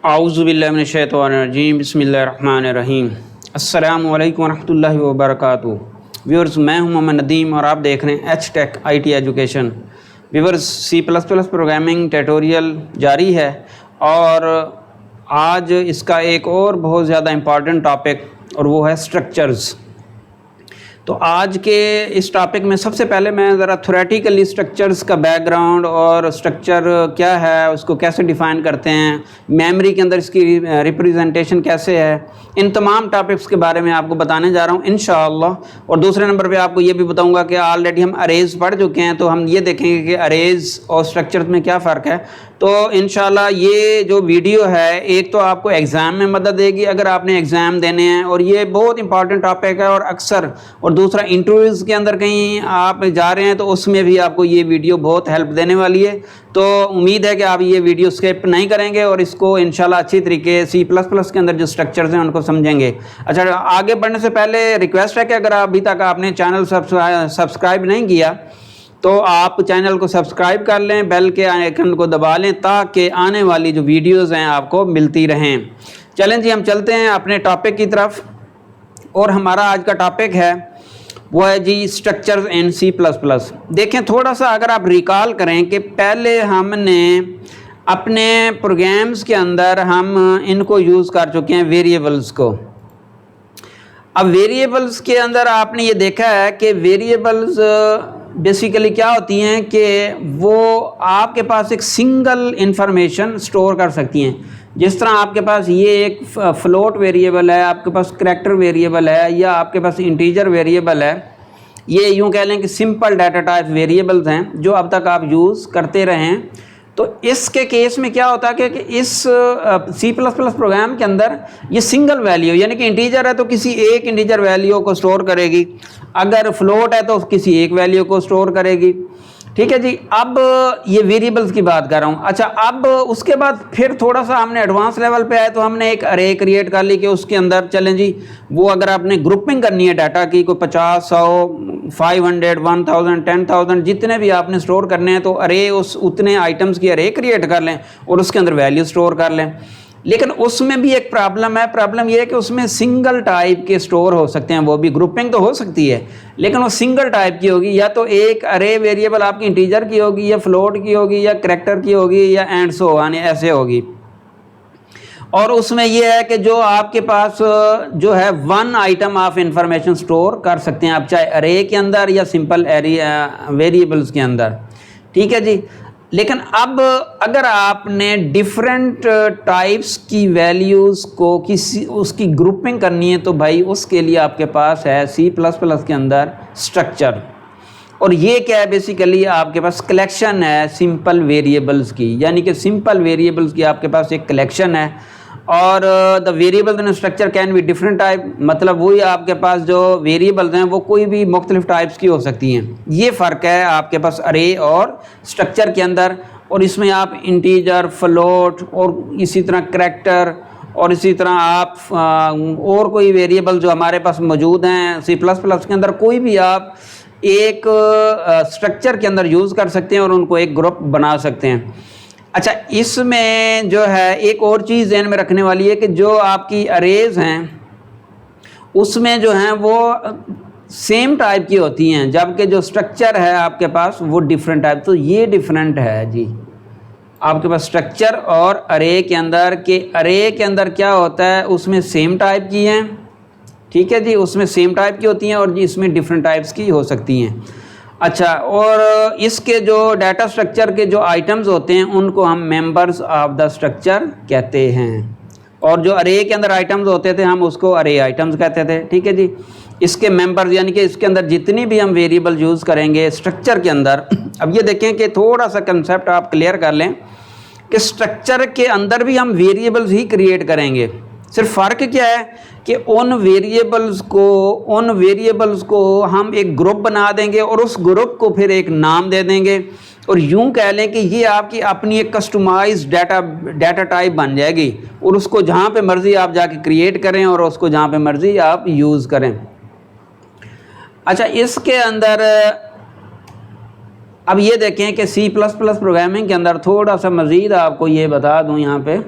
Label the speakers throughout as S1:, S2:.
S1: आऊज़ुबिल्लाहि मिनश्शैतानिर्रजीम बिस्मिल्लाहिर्रहमानिर्रहीम। अस्सलामु अलैकुम वरहमतुल्लाहि वबरकातुहू। व्यूअर्स, मैं हूं मोहम्मद नदीम और आप देख रहे हैं H tech IT education. Viewers, C++ programming tutorial जारी है और आज इसका एक और बहुत ज़्यादा इम्पॉर्टेंट टॉपिक और वो है स्ट्रक्चर्स। तो आज के इस टॉपिक में सबसे पहले मैं ज़रा थ्योरेटिकली स्ट्रक्चर्स का बैकग्राउंड और स्ट्रक्चर क्या है, उसको कैसे डिफ़ाइन करते हैं, मेमोरी के अंदर इसकी रिप्रेजेंटेशन कैसे है, इन तमाम टॉपिक्स के बारे में आपको बताने जा रहा हूँ इंशाअल्लाह। और दूसरे नंबर पे आपको ये भी बताऊँगा कि ऑलरेडी हम अरेज़ पढ़ चुके हैं, तो हम ये देखेंगे कि अरेज़ और स्ट्रक्चर्स में क्या फ़र्क है। तो इंशाल्लाह ये जो वीडियो है एक तो आपको एग्ज़ाम में मदद देगी अगर आपने एग्ज़ाम देने हैं, और ये बहुत इंपॉर्टेंट टॉपिक है और अक्सर, और दूसरा इंटरव्यूज़ के अंदर कहीं आप जा रहे हैं तो उसमें भी आपको ये वीडियो बहुत हेल्प देने वाली है। तो उम्मीद है कि आप ये वीडियो स्किप नहीं करेंगे और इसको इंशाल्लाह अच्छी तरीके C++ के अंदर जो स्ट्रक्चर्स हैं उनको समझेंगे। अच्छा, आगे बढ़ने से पहले रिक्वेस्ट है कि अगर अभी तक आपने चैनल सब्सक्राइब नहीं किया तो आप चैनल को सब्सक्राइब कर लें, बेल के आइकन को दबा लें ताकि आने वाली जो वीडियोज़ हैं आपको मिलती रहें। चलें जी, हम चलते हैं अपने टॉपिक की तरफ। और हमारा आज का टॉपिक है वो है जी स्ट्रक्चर्स इन C++। देखें, थोड़ा सा अगर आप रिकॉल करें कि पहले हमने अपने प्रोग्राम्स के अंदर हम इनको यूज़ कर चुके हैं वेरिएबल्स को। अब वेरिएबल्स के अंदर आपने ये देखा है कि वेरिएबल्स बेसिकली क्या होती हैं कि वो आपके पास एक सिंगल इंफॉर्मेशन स्टोर कर सकती हैं। जिस तरह आपके पास ये एक फ्लोट वेरिएबल है, आपके पास करैक्टर वेरिएबल है, या आपके पास इंटीजर वेरिएबल है, ये यूँ कह लें कि सिंपल डाटा टाइप वेरिएबल्स हैं जो अब तक आप यूज़ करते रहें। तो इसके केस में क्या होता है कि इस C++ प्रोग्राम के अंदर ये सिंगल वैल्यू, यानी कि इंटीजर है तो किसी एक इंटीजर वैल्यू को स्टोर करेगी, अगर फ्लोट है तो किसी एक वैल्यू को स्टोर करेगी। ठीक है जी। अब ये वेरिएबल्स की बात कर रहा हूँ। अच्छा, अब उसके बाद फिर थोड़ा सा हमने एडवांस लेवल पे आए तो हमने एक अरे क्रिएट कर ली कि उसके अंदर चलें जी, वो अगर आपने ग्रुपिंग करनी है डाटा की, कोई 50, 100, 500, 1000, 10,000 जितने भी आपने स्टोर करने हैं, तो अरे उस उतने आइटम्स की अरे क्रिएट कर लें और उसके अंदर वैल्यू स्टोर कर लें। लेकिन उसमें भी एक प्रॉब्लम है। प्रॉब्लम ये है कि उसमें सिंगल टाइप के स्टोर हो सकते हैं, वो भी ग्रुपिंग तो हो सकती है लेकिन वो सिंगल टाइप की होगी, या तो एक अरे वेरिएबल आपकी इंटीजर की होगी, या फ्लोट की होगी, या करैक्टर की होगी, या एंड सो ऑन ऐसे होगी। और उसमें यह है कि जो आपके पास जो है one item of information store कर सकते हैं आप, चाहे अरे के अंदर या सिंपल वेरिएबल्स के अंदर। ठीक है जी। लेकिन अब अगर आपने डिफरेंट टाइप्स की वैल्यूज़ को किसी उसकी ग्रुपिंग करनी है तो भाई उसके लिए आपके पास है C++ के अंदर स्ट्रक्चर। और ये क्या है, बेसिकली आपके पास कलेक्शन है सिंपल वेरिएबल्स की, यानी कि सिंपल वेरिएबल्स की आपके पास एक कलेक्शन है। और the variables in structure can be different type, मतलब वही आपके पास जो वेरिएबल्स हैं वो कोई भी मुख्तलिफ टाइप्स की हो सकती हैं। ये फ़र्क है आपके पास अरे और स्ट्रक्चर के अंदर। और इसमें आप इंटीजर, फ्लोट और इसी तरह करैक्टर और इसी तरह आप और कोई वेरिएबल जो हमारे पास मौजूद हैं C++ के अंदर, कोई भी आप एक स्ट्रक्चर के अंदर यूज़ कर सकते हैं और उनको एक ग्रुप बना सकते हैं। अच्छा, इसमें जो है एक और चीज़ ध्यान में रखने वाली है कि जो आपकी अरेज हैं उसमें जो हैं वो सेम टाइप की होती हैं, जबकि जो स्ट्रक्चर है आपके पास वो डिफरेंट टाइप। तो ये डिफरेंट है जी आपके पास स्ट्रक्चर और अरे के अंदर। के अरे के अंदर क्या होता है, उसमें सेम टाइप की हैं। ठीक है जी, उसमें सेम टाइप की होती हैं और इसमें डिफरेंट टाइप्स की हो सकती हैं। अच्छा, और इसके जो डाटा स्ट्रक्चर के जो आइटम्स होते हैं उनको हम मेंबर्स ऑफ द स्ट्रक्चर कहते हैं, और जो अरे के अंदर आइटम्स होते थे हम उसको अरे आइटम्स कहते थे। ठीक है जी। इसके मेंबर्स यानी कि इसके अंदर जितनी भी हम वेरिएबल यूज़ करेंगे स्ट्रक्चर के अंदर। अब ये देखें कि थोड़ा सा कंसेप्ट आप क्लियर कर लें कि स्ट्रक्चर के अंदर भी हम वेरिएबल्स ही क्रिएट करेंगे। सिर्फ फ़र्क क्या है कि उन वेरिएबल्स को हम एक ग्रुप बना देंगे और उस ग्रुप को फिर एक नाम दे देंगे, और यूं कह लें कि ये आपकी अपनी एक कस्टमाइज्ड डाटा टाइप बन जाएगी, और उसको जहाँ पे मर्ज़ी आप जाके क्रिएट करें और उसको जहाँ पे मर्ज़ी आप यूज़ करें। अच्छा, इसके अंदर अब ये देखें कि C++ प्रोग्रामिंग के अंदर थोड़ा सा मज़ीद आपको ये बता दूं यहाँ पे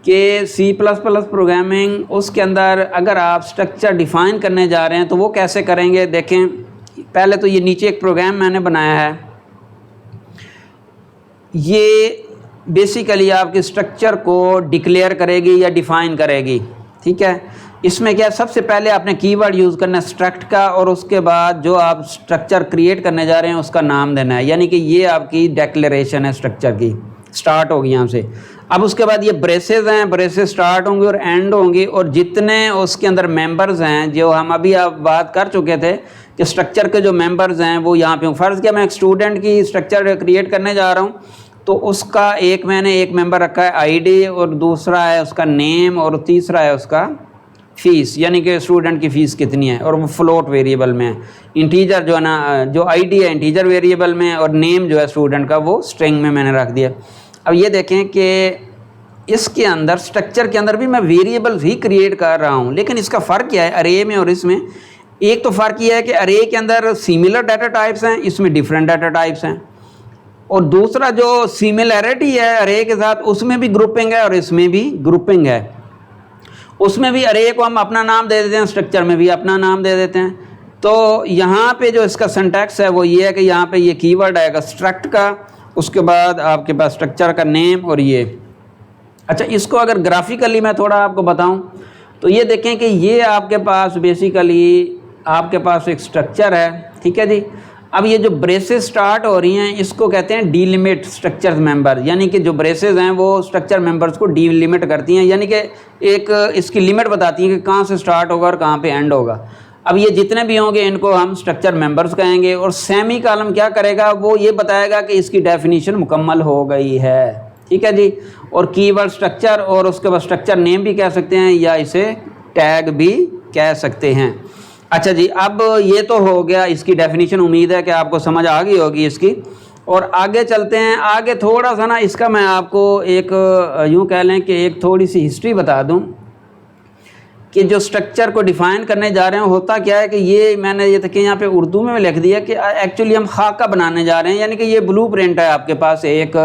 S1: कि सी प्लस प्लस प्रोग्रामिंग उसके अंदर अगर आप स्ट्रक्चर डिफ़ाइन करने जा रहे हैं तो वो कैसे करेंगे। देखें, पहले तो ये नीचे एक प्रोग्राम मैंने बनाया है, ये बेसिकली आपके स्ट्रक्चर को डिक्लेयर करेगी या डिफ़ाइन करेगी। ठीक है, इसमें क्या, सबसे पहले आपने कीवर्ड यूज़ करना है स्ट्रक्ट का, और उसके बाद जो आप स्ट्रक्चर क्रिएट करने जा रहे हैं उसका नाम देना है, यानी कि ये आपकी डिक्लेरेशन है स्ट्रक्चर की, स्टार्ट होगी यहाँ से। अब उसके बाद ये ब्रेसेस हैं, ब्रेसेस स्टार्ट होंगे और एंड होंगी, और जितने उसके अंदर मेंबर्स हैं जो हम अभी आप बात कर चुके थे कि स्ट्रक्चर के जो मेंबर्स हैं वो यहाँ पे, फ़र्ज़ किया मैं एक स्टूडेंट की स्ट्रक्चर क्रिएट करने जा रहा हूँ, तो उसका मैंने एक मेंबर रखा है आईडी, और दूसरा है उसका नेम, और तीसरा है उसका फ़ीस, यानी कि स्टूडेंट की फ़ीस कितनी है, और वो फ्लोट वेरिएबल में है। इंटीजर जो है ना, जो आईडी है इंटीजर वेरिएबल में, और नेम जो है स्टूडेंट का वो स्ट्रिंग में मैंने रख दिया। अब ये देखें कि इसके अंदर स्ट्रक्चर के अंदर भी मैं वेरिएबल्स ही क्रिएट कर रहा हूँ, लेकिन इसका फ़र्क क्या है अरे में और इसमें। एक तो फ़र्क ये है कि अरे के अंदर सिमिलर डाटा टाइप्स हैं, इसमें डिफरेंट डाटा टाइप्स हैं, और दूसरा जो सिमिलैरिटी है अरे के साथ उसमें भी ग्रुपिंग है और इसमें भी ग्रुपिंग है। उसमें भी अरे को हम अपना नाम दे देते हैं, स्ट्रक्चर में भी अपना नाम दे देते हैं। तो यहाँ पे जो इसका सिंटैक्स है वो ये है कि यहाँ पे ये कीवर्ड आएगा स्ट्रक्ट का, उसके बाद आपके पास स्ट्रक्चर का नेम और ये। अच्छा, इसको अगर ग्राफिकली मैं थोड़ा आपको बताऊं तो ये देखें कि ये आपके पास बेसिकली आपके पास एक स्ट्रक्चर है। ठीक है जी, अब ये जो ब्रेसेस स्टार्ट हो रही हैं इसको कहते हैं डीलिमिट स्ट्रक्चर मेंबर, यानी कि जो ब्रेसेस हैं वो स्ट्रक्चर मेंबर्स को डीलिमिट करती हैं, यानी कि एक इसकी लिमिट बताती हैं कि कहाँ से स्टार्ट होगा और कहाँ पे एंड होगा। अब ये जितने भी होंगे इनको हम स्ट्रक्चर मेंबर्स कहेंगे, और सेमी कॉलम क्या करेगा, वो ये बताएगा कि इसकी डेफिनेशन मुकम्मल हो गई है। ठीक है जी, और कीवर्ड स्ट्रक्चर, और उसके बाद स्ट्रक्चर नेम भी कह सकते हैं या इसे टैग भी कह सकते हैं। अच्छा जी, अब ये तो हो गया इसकी डेफिनेशन, उम्मीद है कि आपको समझ आ गई होगी इसकी। और आगे चलते हैं, आगे थोड़ा सा ना इसका मैं आपको एक यूँ कह लें कि एक थोड़ी सी हिस्ट्री बता दूं कि जो स्ट्रक्चर को डिफ़ाइन करने जा रहे हैं होता क्या है कि ये मैंने ये तक यहाँ पे उर्दू में लिख दिया कि एक्चुअली हम खाका बनाने जा रहे हैं, यानी कि ये ब्लूप्रिंट है आपके पास, एक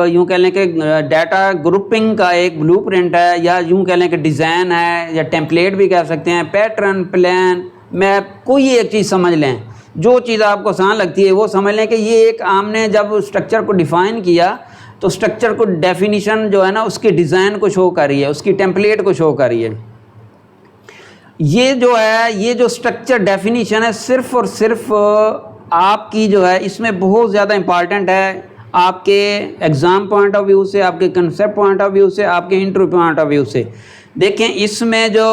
S1: यूँ कह लें कि डाटा ग्रुपिंग का एक ब्लूप्रिंट है, या यूँ कह लें कि डिज़ाइन है, या टेम्पलेट भी कह सकते हैं, पैटर्न, प्लान, मैप, कोई एक चीज़ समझ लें, जो चीज़ आपको आसान लगती है वो समझ लें कि ये एक हमने जब स्ट्रक्चर को डिफ़ाइन किया तो स्ट्रक्चर को डेफिनेशन जो है ना उसकी डिज़ाइन को शो कर रही है, उसकी टेम्पलेट को शो कर रही है। ये जो है, ये जो स्ट्रक्चर डेफिनेशन है सिर्फ़ और सिर्फ आपकी जो है इसमें बहुत ज़्यादा इम्पॉर्टेंट है, आपके एग्ज़ाम पॉइंट ऑफ व्यू से, आपके कंसेप्ट पॉइंट ऑफ व्यू से, आपके इंटरव्यू पॉइंट ऑफ व्यू से। देखें इसमें जो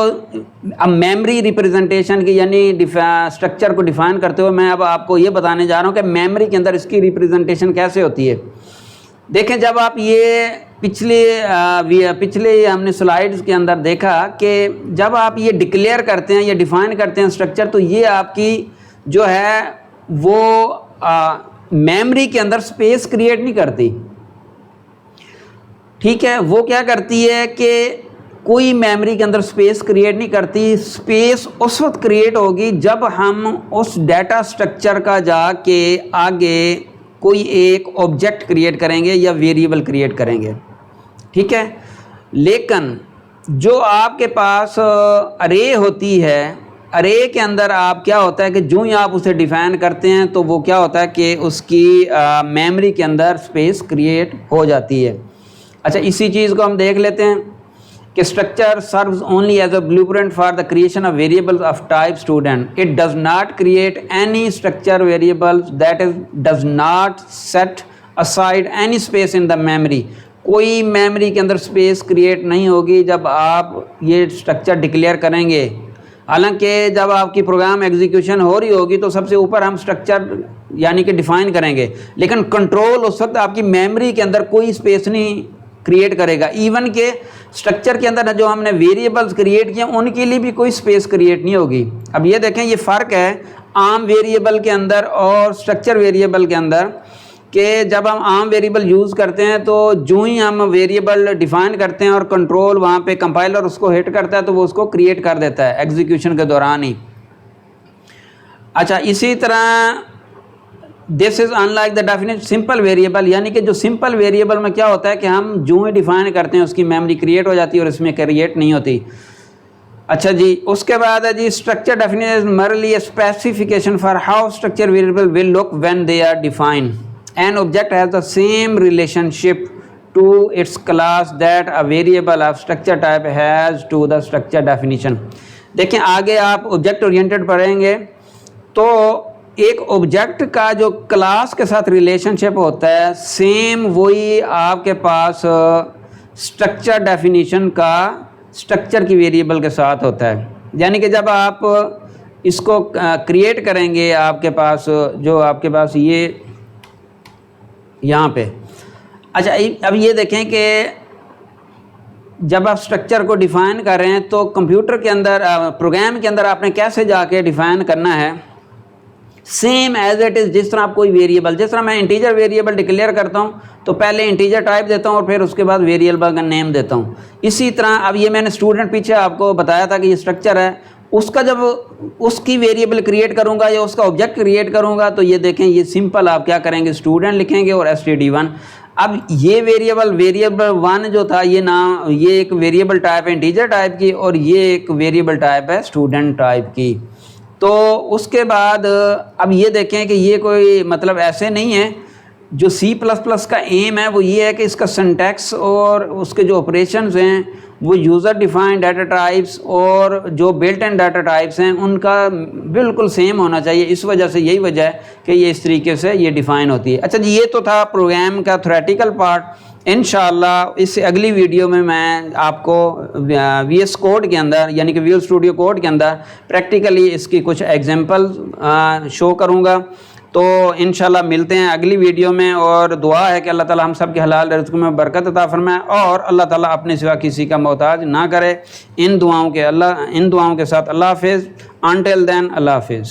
S1: अब मेमोरी रिप्रेजेंटेशन की, यानी स्ट्रक्चर को डिफ़ाइन करते हुए मैं अब आपको ये बताने जा रहा हूँ कि मेमोरी के अंदर इसकी रिप्रेजेंटेशन कैसे होती है। देखें, जब आप ये पिछले हमने स्लाइड्स के अंदर देखा कि जब आप ये डिक्लेयर करते हैं या डिफ़ाइन करते हैं स्ट्रक्चर, तो ये आपकी जो है वो मेमोरी के अंदर स्पेस क्रिएट नहीं करती। ठीक है, वो क्या करती है कि कोई मेमोरी के अंदर स्पेस क्रिएट नहीं करती। स्पेस उस वक्त क्रिएट होगी जब हम उस डाटा स्ट्रक्चर का जाके आगे कोई एक ऑब्जेक्ट क्रिएट करेंगे या वेरिएबल क्रिएट करेंगे। ठीक है, लेकिन जो आपके पास अरे होती है, अरे के अंदर आप क्या होता है कि जो ही आप उसे डिफ़ाइन करते हैं तो वो क्या होता है कि उसकी मेमोरी के अंदर स्पेस क्रिएट हो जाती है। अच्छा, इसी चीज़ को हम देख लेते हैं कि structure serves only as a blueprint for the creation of variables of type student. It does not create any structure variables, that is does not set aside any space in the memory. कोई memory के अंदर space create नहीं होगी जब आप ये structure declare करेंगे। हालांकि जब आपकी प्रोग्राम एग्जीक्यूशन हो रही होगी तो सबसे ऊपर हम स्ट्रक्चर यानी कि डिफ़ाइन करेंगे, लेकिन कंट्रोल उस वक्त आपकी मेमोरी के अंदर कोई स्पेस नहीं क्रिएट करेगा। इवन के स्ट्रक्चर के अंदर जो हमने वेरिएबल्स क्रिएट किए उनके लिए भी कोई स्पेस क्रिएट नहीं होगी। अब ये देखें, ये फ़र्क है आम वेरिएबल के अंदर और स्ट्रक्चर वेरिएबल के अंदर कि जब हम आम वेरिएबल यूज़ करते हैं तो जो ही हम वेरिएबल डिफ़ाइन करते हैं और कंट्रोल वहाँ पे कंपाइलर उसको हिट करता है तो वो उसको क्रिएट कर देता है एग्जीक्यूशन के दौरान ही। अच्छा, इसी तरह this is unlike the definite simple variable, यानी कि जो सिंपल वेरिएबल में क्या होता है कि हम जो ही डिफाइन करते हैं उसकी मेमोरी क्रिएट हो जाती है और इसमें क्रिएट नहीं होती। अच्छा जी, उसके बाद है जी structure definition merely specification for how structure variable will look when they are defined. An object has the same relationship to its class that a variable of structure type has to the structure definition. देखें आगे आप object oriented पढ़ेंगे तो एक object का जो class के साथ रिलेशनशिप होता है सेम वही आपके पास स्ट्रक्चर डेफिनेशन का स्ट्रक्चर की वेरिएबल के साथ होता है। यानी कि जब आप इसको क्रिएट करेंगे आपके पास जो आपके पास ये यहाँ पे, अच्छा अब ये देखें कि जब आप स्ट्रक्चर को डिफ़ाइन कर रहे हैं तो कंप्यूटर के अंदर प्रोग्राम के अंदर आपने कैसे जाके डिफ़ाइन करना है सेम एज इट इज़। जिस तरह आप कोई वेरिएबल, जिस तरह मैं इंटीजर वेरिएबल डिक्लेयर करता हूँ तो पहले इंटीजर टाइप देता हूँ और फिर उसके बाद वेरिएबल का नेम देता हूँ। इसी तरह अब ये मैंने स्टूडेंट पीछे आपको बताया था कि ये स्ट्रक्चर है, उसका जब उसकी वेरिएबल क्रिएट करूँगा या उसका ऑब्जेक्ट क्रिएट करूँगा तो ये देखें ये सिंपल आप क्या करेंगे स्टूडेंट लिखेंगे और std1। अब ये वेरिएबल 1 जो था ये नाम, ये एक वेरिएबल टाइप है इंटीजर टाइप की और ये एक वेरिएबल टाइप है स्टूडेंट टाइप की। तो उसके बाद अब ये देखें कि ये कोई मतलब ऐसे नहीं है। जो C++ का एम है वो ये है कि इसका सिंटैक्स और उसके जो ऑपरेशंस हैं वो यूज़र डिफाइंड डाटा टाइप्स और जो बिल्ट इन डाटा टाइप्स हैं उनका बिल्कुल सेम होना चाहिए। इस वजह से यही वजह है कि ये इस तरीके से ये डिफ़ाइन होती है। अच्छा जी, ये तो था प्रोग्राम का थ्योरेटिकल पार्ट। इंशाअल्लाह इससे अगली वीडियो में मैं आपको VS कोड के अंदर यानी कि विजुअल स्टूडियो कोड के अंदर प्रैक्टिकली इसकी कुछ एग्जांपल शो करूँगा। तो इंशाल्लाह मिलते हैं अगली वीडियो में और दुआ है कि अल्लाह ताला हम सब के हलाल रिज़्क़ में बरकत अता फरमाए और अल्लाह ताला अपने सिवा किसी का मोहताज ना करे। इन दुआओं के साथ अल्लाह हाफिज़। अनटिल देन अल्लाह हाफिज़।